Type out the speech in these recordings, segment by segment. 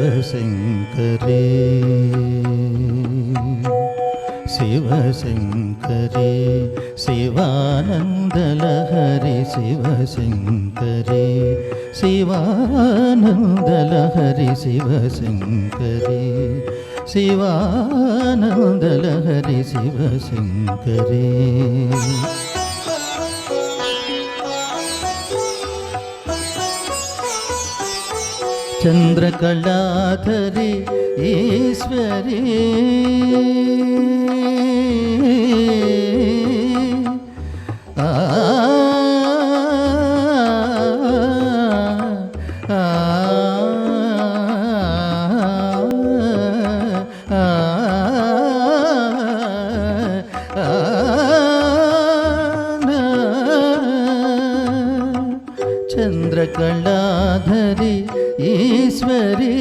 శివశంకరే శివశంకరే శివానందలహరి శివశంకరే శివానందలహరి శివశంకరే శివానందలహరి శివశంకరే చంద్రకళాధరి ఈశ్వరీ చంద్రకళాధరి ఈశ్వరీ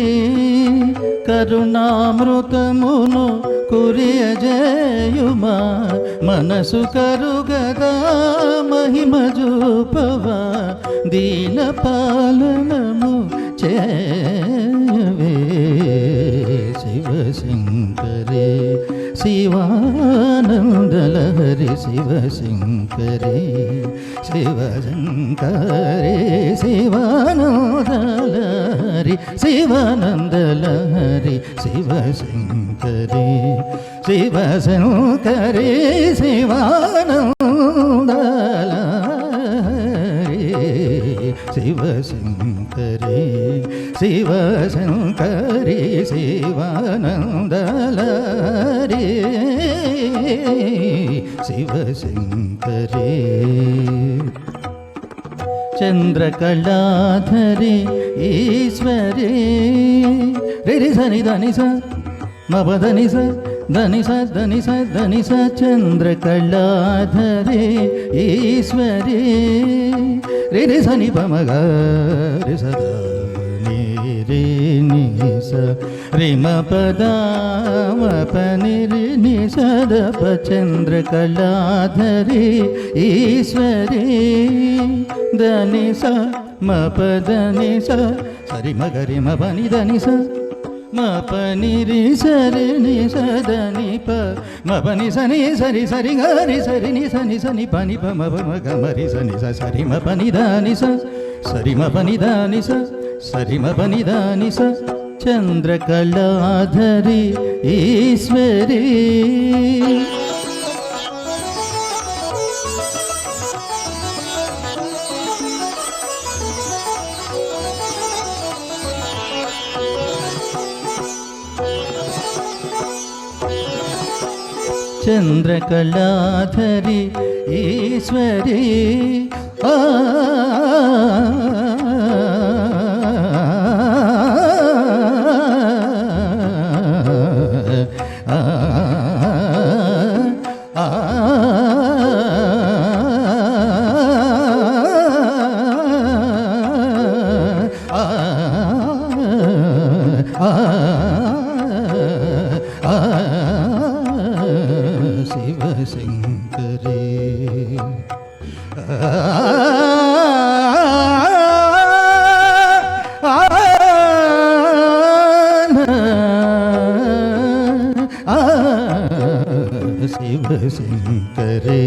కరుణామృతమును కురియజేయుమా మనసు కరుగదా మహిమ జూపవా దీన పాలనము చేయవే శివశంకరే శివానందలహరి శివశంకరే శివశంకరే శివానందలహరి శివానందలహరి శివశంకరే శివశంకరే శివానందలహరి శివశంకరే శివశంకరే శివానందలహరి శివశంకరే చంద్రకళాధరి ఈశ్వరీ రి సని దని స మదని స దని స దని స దని స చంద్రకళాధరి ఈశ్వరీ రి సని పమగ రి సద ని రి ని స రి మ పద మ ప ని రి ని స ద ప చంద్రకళాధరి ఈశ్వరీ దని స మ ప దని స సరి మ గరి మ ప ని దని స మ ప ని రి సరి ని స దని ప మ ప ని స ని సరి సరి గరి సరి ని స ని స ని ప ని ప మ ప మ గ మ రి స ని స సరి మ ప ని దని స సరి మ ప ని దని స సరి మ ప ని దని స చంద్రకళాధరి Eswari చంద్రకళాధరి Eswari శివశంకరే శివశంకరే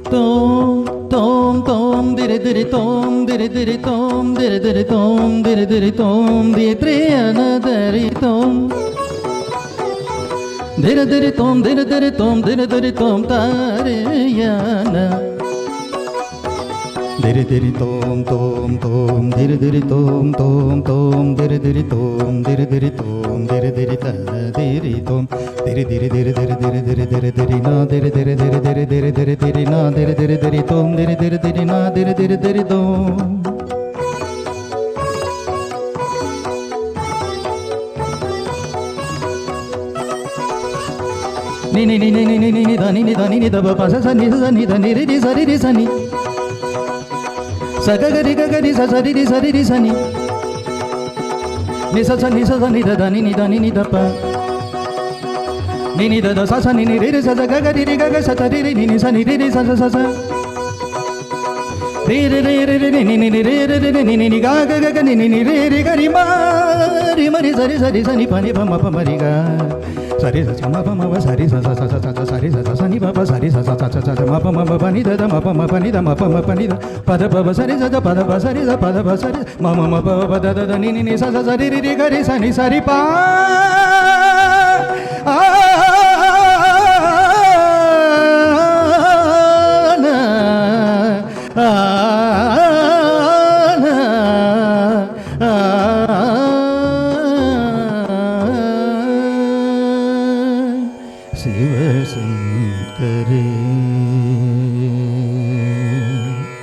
Tom tom tom diri diri tom diri diri tom diri diri tom diri diri tom di triana dari tom ಧಿರ ಧಿರಿ ತೋಮ್ ಧಿರ ಧಿರಿ ತೋಮ್ ಧಿರ ಧಿರಿ ತೋಮ್ ತಾರೆಯಾನ ಧಿರಿ ಧಿರಿ ತೋಮ್ ತೋಮ್ ತೋಮ್ ಧಿರಿ ಧಿರಿ ತೋಮ್ ತೋಮ್ ತೋಮ್ ಧಿರಿ ಧಿರಿ ತೋಮ್ ಧಿರಿ ಧಿರಿ ತೋಮ್ ಧಿರಿ ಧಿರಿ ತ ಧಿರಿ ತೋಮ್ ಧಿರಿ ಧಿರಿ ಧಿರಿ ಧಿರಿ ಧಿರಿ ಧಿರಿ ಧಿರಿ ಧಿರಿ ನಾ ಧಿರಿ ಧಿರಿ ಧಿರಿ ಧಿರಿ ಧಿರಿ ಧಿರಿ ಧಿರಿ ನಾ ಧಿರಿ ಧಿರಿ ಧಿರಿ ತೋಮ್ ಧಿರಿ ಧಿರಿ ಧಿರಿ ನಾ ಧಿರಿ ಧಿರಿ ಧಿರಿ ತೋಮ್ ni ni ni ni ni ni ni da ni da ba sa sa ni da ni ri sa ri sa ni sa ga ri sa sa ri sa ni ni sa ni da ni da pa ni da sa sa ni ri sa ga ga sa sa ri ni sa ni ri sa sa sa ri ni ga ga ni ri ga ri ma ri sa ri sa ni pa ma ri ga sari sa ma pa ma pa sari sa sa sa sa sa sari sa sa ni pa pa sari sa sa sa sa sa ma pa ni da ma pa ni da ma pa ni da pa da pa sari sa da pa da pa sari sa pa da pa sari ma pa da da ni sa sa sari ri ga ri sa ni sari pa na